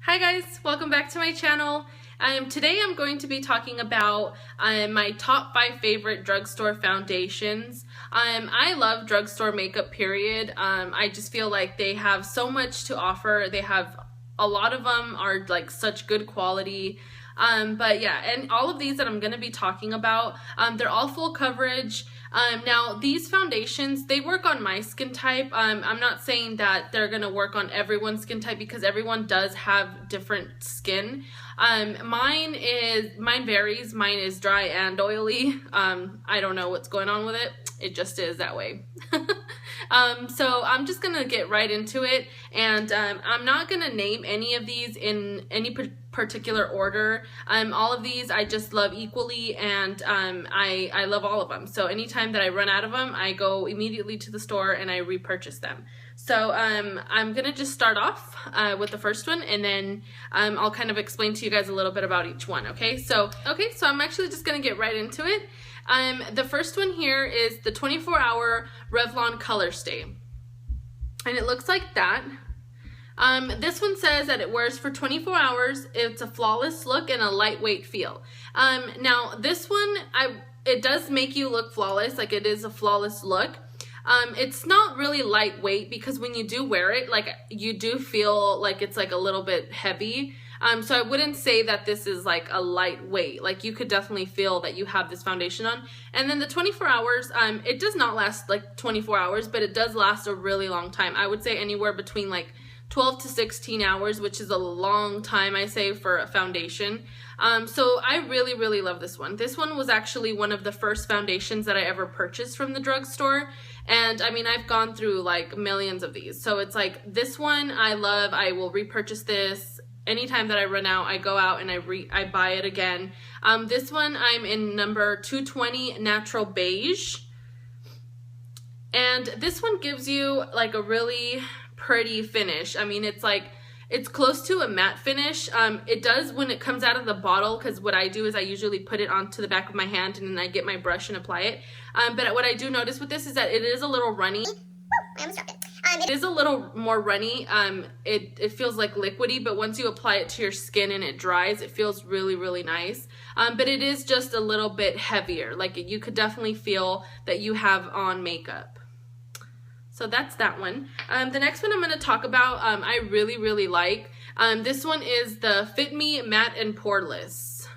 Hi guys, welcome back to my channel. Today I'm going to be talking about my top 5 favorite drugstore foundations. I love drugstore makeup, period. I just feel like they have so much to offer. They have a lot of them are like such good quality. But yeah, and all of these that I'm going to be talking about, they're all full coverage. Now these foundations, they work on my skin type. I'm not saying that they're going to work on everyone's skin type because everyone does have different skin. Mine varies. Mine is dry and oily. I don't know what's going on with it. It just is that way. So I'm just gonna get right into it, and I'm not gonna name any of these in any particular order. All of these I just love equally, and I love all of them. So anytime that I run out of them, I go immediately to the store and I repurchase them. So I'm gonna just start off with the first one, and then I'll kind of explain to you guys a little bit about each one. Okay, so I'm actually just gonna get right into it. The first one here is the 24-hour Revlon ColorStay, and it looks like that. This one says that it wears for 24 hours. It's a flawless look and a lightweight feel. Now this one, it does make you look flawless, like it is a flawless look. It's not really lightweight because when you do wear it, like you do feel like it's like a little bit heavy. So I wouldn't say that this is like a lightweight. Like you could definitely feel that you have this foundation on. And then the 24 hours, it does not last like 24 hours, but it does last a really long time. I would say anywhere between like 12 to 16 hours, which is a long time, I say, for a foundation. So I really, really love this one. This one was actually one of the first foundations that I ever purchased from the drugstore. And I mean, I've gone through like millions of these. So it's like this one I love. I will repurchase this. Anytime that I run out, I go out and I buy it again. This one I'm in number 220 Natural Beige. And this one gives you like a really pretty finish. I mean, it's close to a matte finish. It does when it comes out of the bottle, because what I do is I usually put it onto the back of my hand and then I get my brush and apply it. But what I do notice with this is that it is a little runny. I almost dropped it. It is a little more runny. It feels like liquidy, but once you apply it to your skin and it dries, it feels really, really nice. But it is just a little bit heavier. Like you could definitely feel that you have on makeup. So that's that one. The next one I'm going to talk about, I really, really like. This one is the Fit Me Matte and Poreless.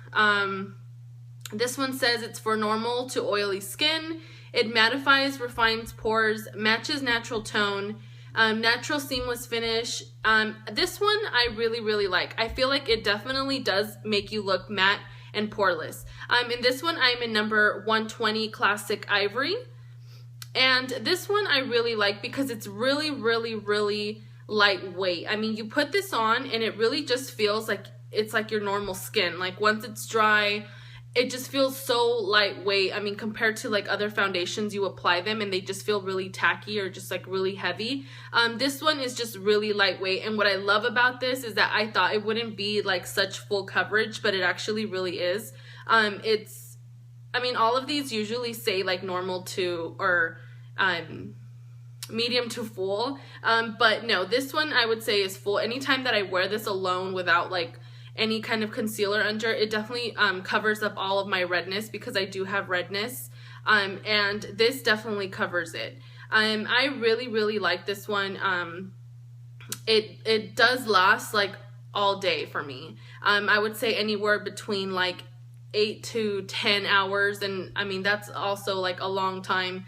This one says it's for normal to oily skin. It mattifies, refines pores, matches natural tone, natural seamless finish. This one I really, really like. I feel like it definitely does make you look matte and poreless. In this one, I'm in number 120 Classic Ivory. And this one I really like because it's really, really, really lightweight. I mean, you put this on and it really just feels like it's like your normal skin. Like once it's dry, it just feels so lightweight. I mean, compared to like other foundations, you apply them and they just feel really tacky or just like really heavy. This one is just really lightweight. And what I love about this is that I thought it wouldn't be like such full coverage, but it actually really is. I mean, all of these usually say like normal to or medium to full, but no, this one I would say is full. Anytime that I wear this alone without like any kind of concealer under, it definitely covers up all of my redness because I do have redness, and this definitely covers it. I really, really like this one. It does last like all day for me. I would say anywhere between like 8 to 10 hours, and I mean that's also like a long time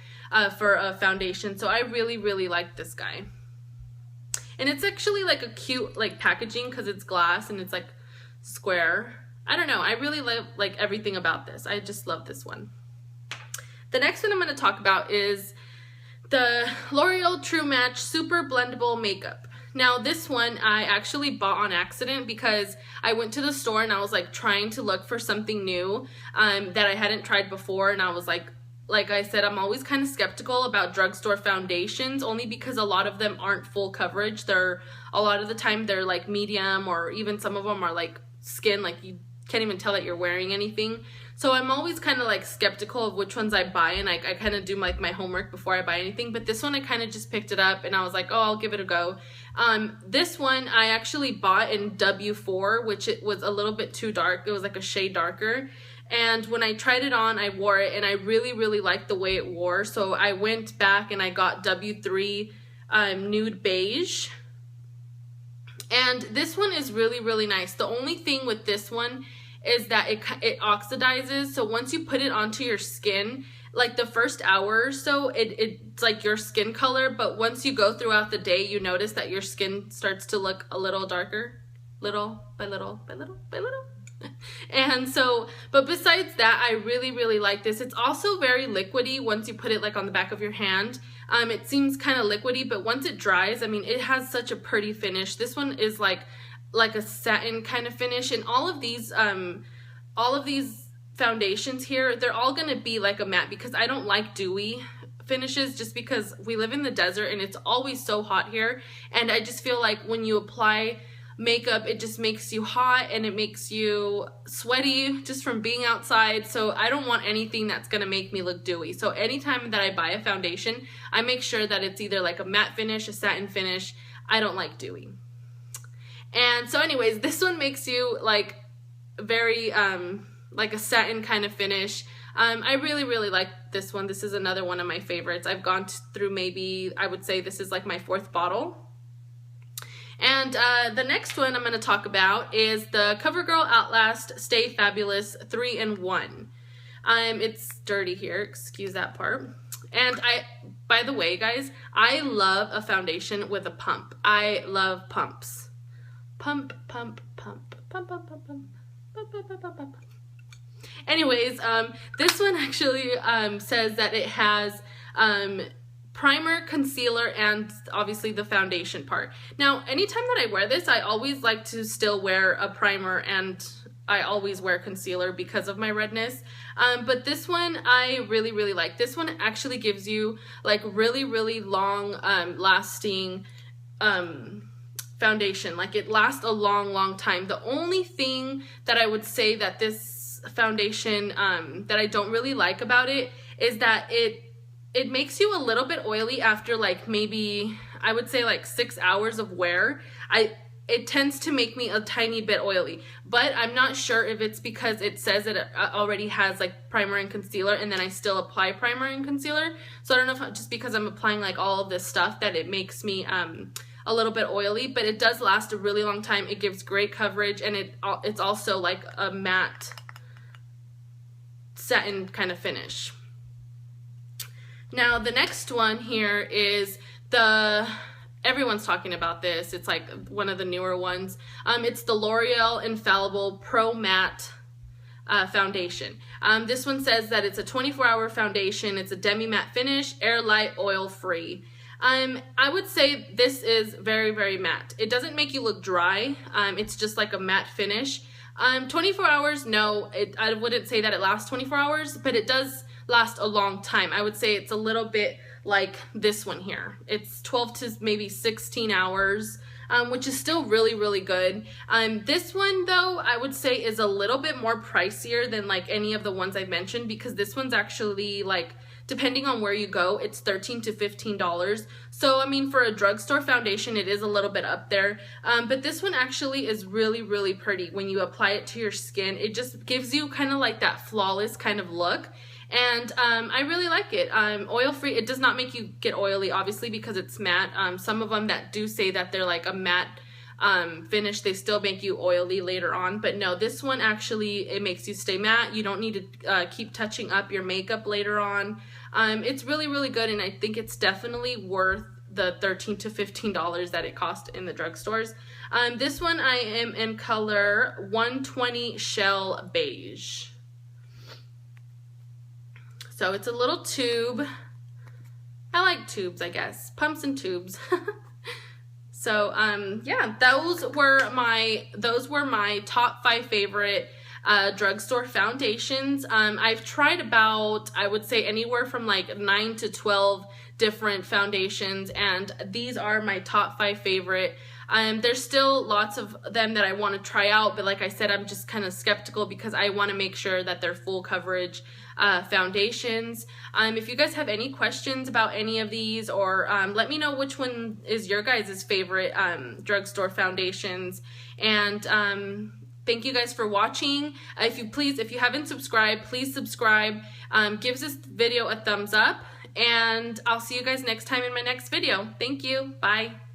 for a foundation. So I really, really like this guy, and it's actually like a cute like packaging because it's glass and it's like square. I don't know, I really love like everything about this. I just love this one. The next one I'm going to talk about is the L'Oreal True Match Super Blendable Makeup. Now this one I actually bought on accident because I went to the store and I was like trying to look for something new that I hadn't tried before, and I was like I said, I'm always kind of skeptical about drugstore foundations only because a lot of them aren't full coverage. A lot of the time they're like medium, or even some of them are like skin, like you can't even tell that you're wearing anything. So I'm always kind of like skeptical of which ones I buy, and I kind of do like my homework before I buy anything. But this one I kind of just picked it up and I was like, oh, I'll give it a go. This one I actually bought in W4, which it was a little bit too dark. It was like a shade darker. And when I tried it on, I wore it and I really, really liked the way it wore. So I went back and I got W3 Nude Beige. And this one is really, really nice. The only thing with this one is that it oxidizes. So once you put it onto your skin, like the first hour or so, it's like your skin color. But once you go throughout the day, you notice that your skin starts to look a little darker, little by little by little by little. And so, but besides that, I really, really like this. It's also very liquidy once you put it like on the back of your hand. It seems kind of liquidy, but once it dries, I mean, it has such a pretty finish. This one is like a satin kind of finish, and all of these foundations here, they're all gonna be like a matte, because I don't like dewy finishes, just because we live in the desert and it's always so hot here, and I just feel like when you apply makeup, it just makes you hot and it makes you sweaty just from being outside. So I don't want anything that's gonna make me look dewy. So anytime that I buy a foundation, I make sure that it's either like a matte finish, a satin finish. I don't like dewy. And so anyways, this one makes you like very like a satin kind of finish. I really, really like this one. This is another one of my favorites. I've gone through, maybe I would say this is like my 4th bottle. And the next one I'm going to talk about is the Covergirl Outlast Stay Fabulous 3-in-1. It's dirty here, excuse that part. And by the way, guys, I love a foundation with a pump. I love pumps. Pump, pump, pump, pump, pump, pump, pump, pump, pump, pump, pump. Anyways, this one actually says that it has primer, concealer, and obviously the foundation part. Now, anytime that I wear this, I always like to still wear a primer, and I always wear concealer because of my redness. But this one I really, really like. This one actually gives you like really, really long lasting foundation. Like it lasts a long, long time. The only thing that I would say that this foundation that I don't really like about it is that it makes you a little bit oily after like maybe, I would say like 6 hours of wear. It tends to make me a tiny bit oily, but I'm not sure if it's because it says it already has like primer and concealer, and then I still apply primer and concealer. So I don't know if just because I'm applying like all of this stuff that it makes me a little bit oily, but it does last a really long time. It gives great coverage, and it's also like a matte satin kind of finish. Now the next one here is everyone's talking about this. It's like one of the newer ones. It's the L'Oreal Infallible Pro Matte foundation. This one says that it's a 24-hour foundation. It's a demi-matte finish, airlight, oil-free. I would say this is very, very matte. It doesn't make you look dry. It's just like a matte finish. 24 hours, no, I wouldn't say that it lasts 24 hours, but it does last a long time. I would say it's a little bit like this one here. It's 12 to maybe 16 hours, which is still really, really good. This one though, I would say is a little bit more pricier than like any of the ones I've mentioned, because this one's actually like, depending on where you go, it's $13 to $15. So I mean, for a drugstore foundation, it is a little bit up there. But this one actually is really, really pretty. When you apply it to your skin, it just gives you kind of like that flawless kind of look. And I really like it. Oil-free, it does not make you get oily, obviously, because it's matte. Some of them that do say that they're like a matte finish, they still make you oily later on. But no, this one actually, it makes you stay matte. You don't need to keep touching up your makeup later on. It's really, really good, and I think it's definitely worth the $13 to $15 that it cost in the drugstores. This one I am in color 120 Shell Beige. So it's a little tube. I like tubes, I guess. Pumps and tubes. So yeah, those were my top 5 favorite drugstore foundations. I've tried about, I would say, anywhere from like 9 to 12 different foundations, and these are my top 5 favorite. There's still lots of them that I want to try out, but like I said, I'm just kind of skeptical because I want to make sure that they're full coverage foundations. If you guys have any questions about any of these, or let me know which one is your guys' favorite drugstore foundations. And thank you guys for watching. If you haven't subscribed, please subscribe. Give this video a thumbs up, and I'll see you guys next time in my next video. Thank you. Bye.